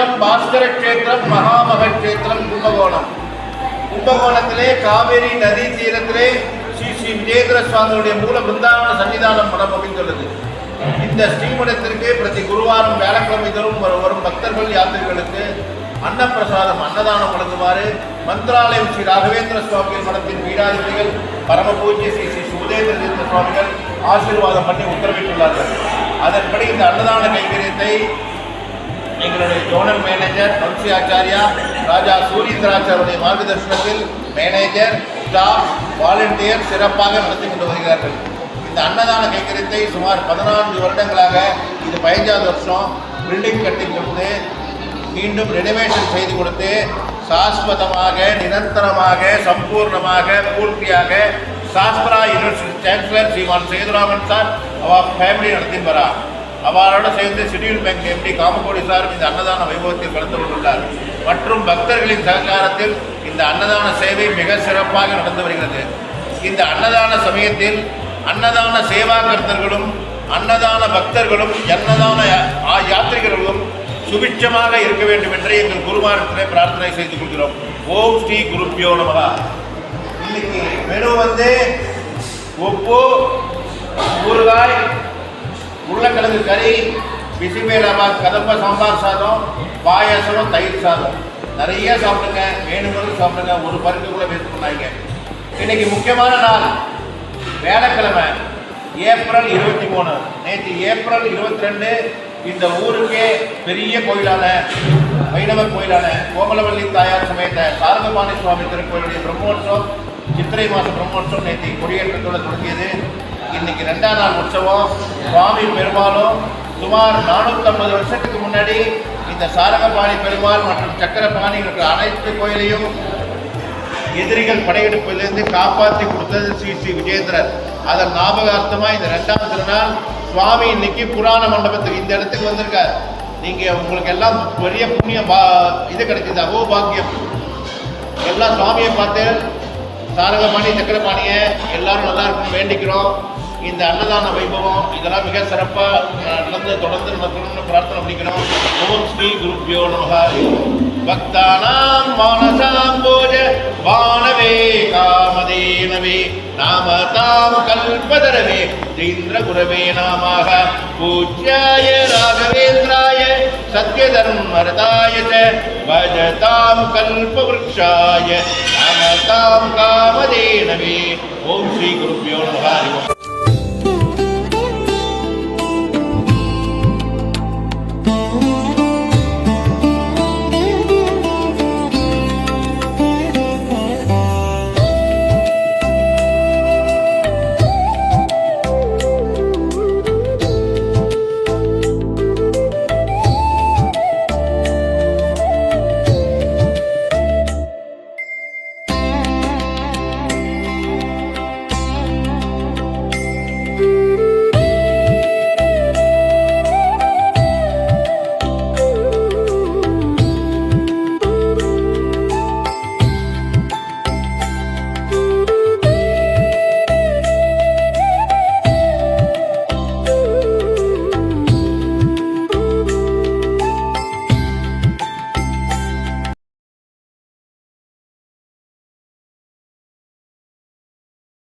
கஷேத்திரம் பாஸ்கர கஷேத்திரம் மகாமக கஷேத்திரம் கும்பகோணம். கும்பகோணத்திலே காவேரி நதி தீரத்திலே ஸ்ரீ ஸ்ரீ விஜேந்திர சுவாமியுடைய மூல பிருந்தாவன சன்னிதானம் மடம் அமைந்துள்ளது. இந்த ஸ்ரீமடத்திற்கு பிரதி குருவாரம் வியாழக்கிழமை தோறும் வரும் பக்தர்கள் யாத்திரிகளுக்கு அன்னப்பிரசாதம் அன்னதானம் வழங்குமாறு மந்திராலயம் ஸ்ரீ ராகவேந்திர சுவாமிகள் மடத்தின் பீடாதிபதிகள் பரம பூஜ்ய ஸ்ரீ ஸ்ரீ சுபதேந்திர தீர்த்த சுவாமிகள் ஆசீர்வாதம் பண்ணி உத்தரவிட்டுள்ளார்கள். அதன்படி இந்த அன்னதான கைங்கரியத்தை எங்களுடைய ஜோனல் மேனேஜர் வம்சி ஆச்சாரியா ராஜா சூரியந்திராச்சாரியுடைய மார்கதர்ஷனத்தில் மேனேஜர், ஸ்டாஃப், வாலண்டியர் சிறப்பாக நடத்தி கொண்டு வருகிறார்கள். இந்த அன்னதான கைங்கரியத்தை சுமார் 14 வருடங்களாக, இது 15வது வருஷம் பில்டிங் கட்டி கொடுத்து மீண்டும் ரெனோவேஷன் செய்து கொடுத்து சாஸ்வதமாக, நிரந்தரமாக, சம்பூர்ணமாக, பூர்த்தியாக Sastra university chancellor Shriman Sethuraman sir அவர் ஃபேமிலி நடத்தி வரா. அவரோடு சேர்ந்து schedule bank MD Kamakoti sir இந்த அன்னதான வைபவத்தில் கலந்து கொண்டுள்ளார். மற்றும் பக்தர்களின் சககாரத்தில் இந்த அன்னதான சேவை மிக சிறப்பாக நடந்து வருகிறது. இந்த அன்னதான சமயத்தில் அன்னதான சேவாகர்த்தர்களும் அன்னதான பக்தர்களும் அன்னதான யாத்திரிகர்களும் சுபிட்சமாக இருக்க வேண்டும் என்று எங்கள் குருமாரத்திலே பிரார்த்தனை செய்து கொள்கிறோம். ஓம் ஸ்ரீ குருப்பியோ நமக. இன்னைக்கு மெனு உப்பு, ஊறுகாய், உருளைக்கிழங்கு கறி, பிசிபேலாபாத் கதம்ப சாம்பார் சாதம், பாயாசம், தயிர் சாதம். நிறைய சாப்பிடுங்க, வேணும்போது சாப்பிடுங்க, ஒரு பருக்கு கூட வேஸ்ட் பண்ணாங்க. இன்னைக்கு முக்கியமான நாள் வியாழக்கிழமை, ஏப்ரல் 23. நேற்று ஏப்ரல் 22 இந்த ஊருக்கே பெரிய கோயிலான வைணவ கோயிலான கோமலவல்லி தாயார் சமேத சாரங்கபாணி சுவாமி திருக்கோயிலுடைய பிரம்மோற்சவம், சித்திரை மாத பிரம்மோற்சவம் நேற்று கொடியேற்றத்தோடு தொடங்கியது. இன்னைக்கு 2ஆம் நாள் உற்சவம். சுவாமி பெருமாளும் சுமார் 450 வருஷத்துக்கு முன்னாடி இந்த சாரங்கபாணி பெருமாள் மற்றும் சக்கரபாணி அனைத்து கோயிலையும் எதிரிகள் படையெடுப்பிலிருந்து காப்பாற்றி கொடுத்தது ஸ்ரீ ஸ்ரீ விஜேந்திரர். அதன் ஞாபகார்த்தமாக இந்த 2ஆம் திருநாள் சுவாமி இன்னைக்கு புராண மண்டபத்துக்கு இந்த இடத்துக்கு வந்திருக்கார். நீங்கள் உங்களுக்கு எல்லாம் பெரிய புண்ணியம் இது கிடைச்சது, அகோபாக்கியம். எல்லாம் சுவாமியை பார்த்து சாரங்கபாணி சக்கரபாணியை எல்லாரும் நல்லா இருக்குன்னு வேண்டிக்கிறோம். இந்த அன்னதான வைபவம் இதெல்லாம் மிக சிறப்பாக தொடர்ந்து நடக்கணும்னு பிரார்த்தனை பண்ணிக்கிறோம். ஓம் ஸ்ரீ குருப்பியோ நமக. பக்தானாம் மானசாம் போஜ வானவே காமதேனவே நாம தாம் கல்பதரவே இந்திர குரவே நாமாக பூஜ்யாய ராகவேந்திராய சத்யதர்மரதாய பஜதாம் கல்பவ்ருக்ஷாய நாம தாம் காமதேனவே